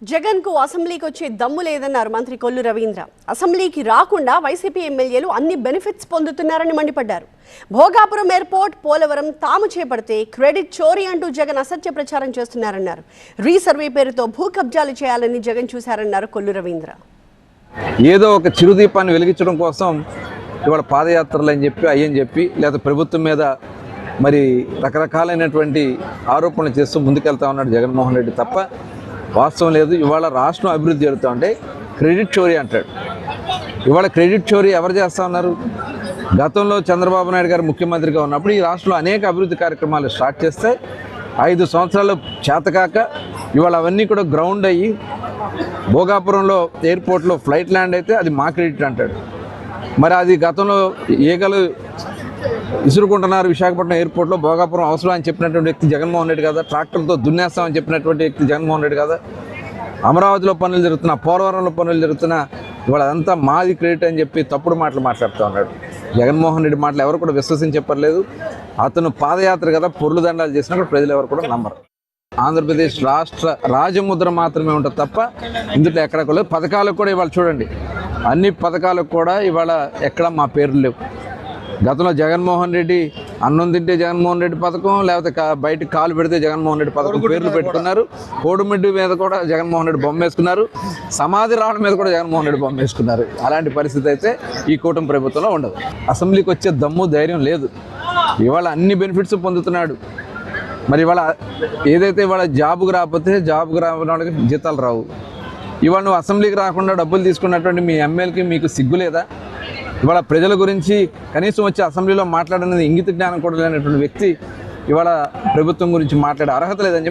జగన్ కు అసెంబ్లీకి వచ్చే దమ్ము లేదన్నారు మంత్రి కొల్లు రవీంద్ర. అసెంబ్లీకి రాకుండా వైసీపీ ఎమ్మెల్యేలు అన్ని బెనిఫిట్స్ పొందుతున్నారని మండిపడ్డారు. భోగాపురం ఎయిర్పోర్ట్, పోలవరం తాము చేపడితే క్రెడిట్ చోరీ అంటూ జగన్ అసత్య ప్రచారం చేస్తున్నారన్నారు. రీసర్వే పేరుతో భూ కబ్జాలు చేయాలని జగన్ చూశారన్నారు కొల్లు రవీంద్ర. ఏదో ఒక చిరుదీపాన్ని వెలిగించడం కోసం ఇవాళ పాదయాత్రలు అని చెప్పి అయ్యని చెప్పి లేదా ప్రభుత్వం మీద మరి రకరకాలైనటువంటి ఆరోపణలు చేస్తూ ముందుకెళ్తా ఉన్నాడు జగన్మోహన్ రెడ్డి తప్ప వాస్తవం లేదు. ఇవాళ రాష్ట్రం అభివృద్ధి జరుగుతూ ఉంటే క్రెడిట్ చోరీ అంటాడు. ఇవాళ క్రెడిట్ చోరీ ఎవరు చేస్తూ ఉన్నారు? గతంలో చంద్రబాబు నాయుడు గారు ముఖ్యమంత్రిగా ఉన్నప్పుడు ఈ రాష్ట్రంలో అనేక అభివృద్ధి కార్యక్రమాలు స్టార్ట్ చేస్తే 5 సంవత్సరాలు చేతకాక ఇవాళ అవన్నీ కూడా గ్రౌండ్ అయ్యి భోగాపురంలో ఎయిర్పోర్ట్లో ఫ్లైట్ ల్యాండ్ అయితే అది మా క్రెడిట్ అంటాడు. మరి అది గతంలో ఈగలు ఇసురుకుంటున్నారు విశాఖపట్నం ఎయిర్పోర్ట్లో, భోగాపురం అవసరం అని చెప్పినటువంటి వ్యక్తి జగన్మోహన్ రెడ్డి కదా. ట్రాక్టర్తో దున్నేస్తామని చెప్పినటువంటి వ్యక్తి జగన్మోహన్ రెడ్డి కదా. అమరావతిలో పనులు జరుగుతున్నా, పోలవరంలో పనులు జరుగుతున్నా ఇవాళ అదంతా మాది క్రెడిట్ అని చెప్పి తప్పుడు మాటలు మాట్లాడుతూ ఉన్నాడు. జగన్మోహన్ రెడ్డి మాటలు ఎవరు కూడా విశ్వసించి చెప్పలేదు. అతను పాదయాత్ర కదా పొర్లు దండాలు చేసినా కూడా ప్రజలు ఎవరు కూడా నమ్మరు. ఆంధ్రప్రదేశ్ రాష్ట్ర రాజముద్ర మాత్రమే ఉంటుంది తప్ప ఇందులో ఎక్కడ కూడా పథకాలకు కూడా ఇవాళ చూడండి, అన్ని పథకాలకు కూడా ఇవాళ ఎక్కడ మా పేర్లు లేవు. గతంలో జగన్మోహన్ రెడ్డి అన్నం తింటే జగన్మోహన్ రెడ్డి పథకం, లేకపోతే బయటకు కాలు పెడితే జగన్మోహన్ రెడ్డి పథకం పేర్లు పెట్టుకున్నారు. కోడిమిడ్డి మీద కూడా జగన్మోహన్ రెడ్డి బొమ్మ వేసుకున్నారు. సమాధి రావడం మీద కూడా జగన్మోహన్ రెడ్డి బొమ్మ వేసుకున్నారు. అలాంటి పరిస్థితి అయితే ఈ కూటమి ప్రభుత్వంలో ఉండదు. అసెంబ్లీకి వచ్చే దమ్ము ధైర్యం లేదు. ఇవాళ అన్ని బెనిఫిట్స్ పొందుతున్నాడు. మరి ఇవాళ ఏదైతే ఇవాళ జాబుకు రాకపోతే జాబుకు రావడానికి జీతాలు రావు. ఇవాళ నువ్వు అసెంబ్లీకి రాకుండా డబ్బులు తీసుకున్నటువంటి మీ ఎమ్మెల్యేకి మీకు సిగ్గు లేదా? ఇవాళ ప్రజల గురించి కనీసం వచ్చి అసెంబ్లీలో మాట్లాడనేది ఇంగిత జ్ఞానం కూడా లేనటువంటి వ్యక్తి ఇవాళ ప్రభుత్వం గురించి మాట్లాడే అర్హత లేదని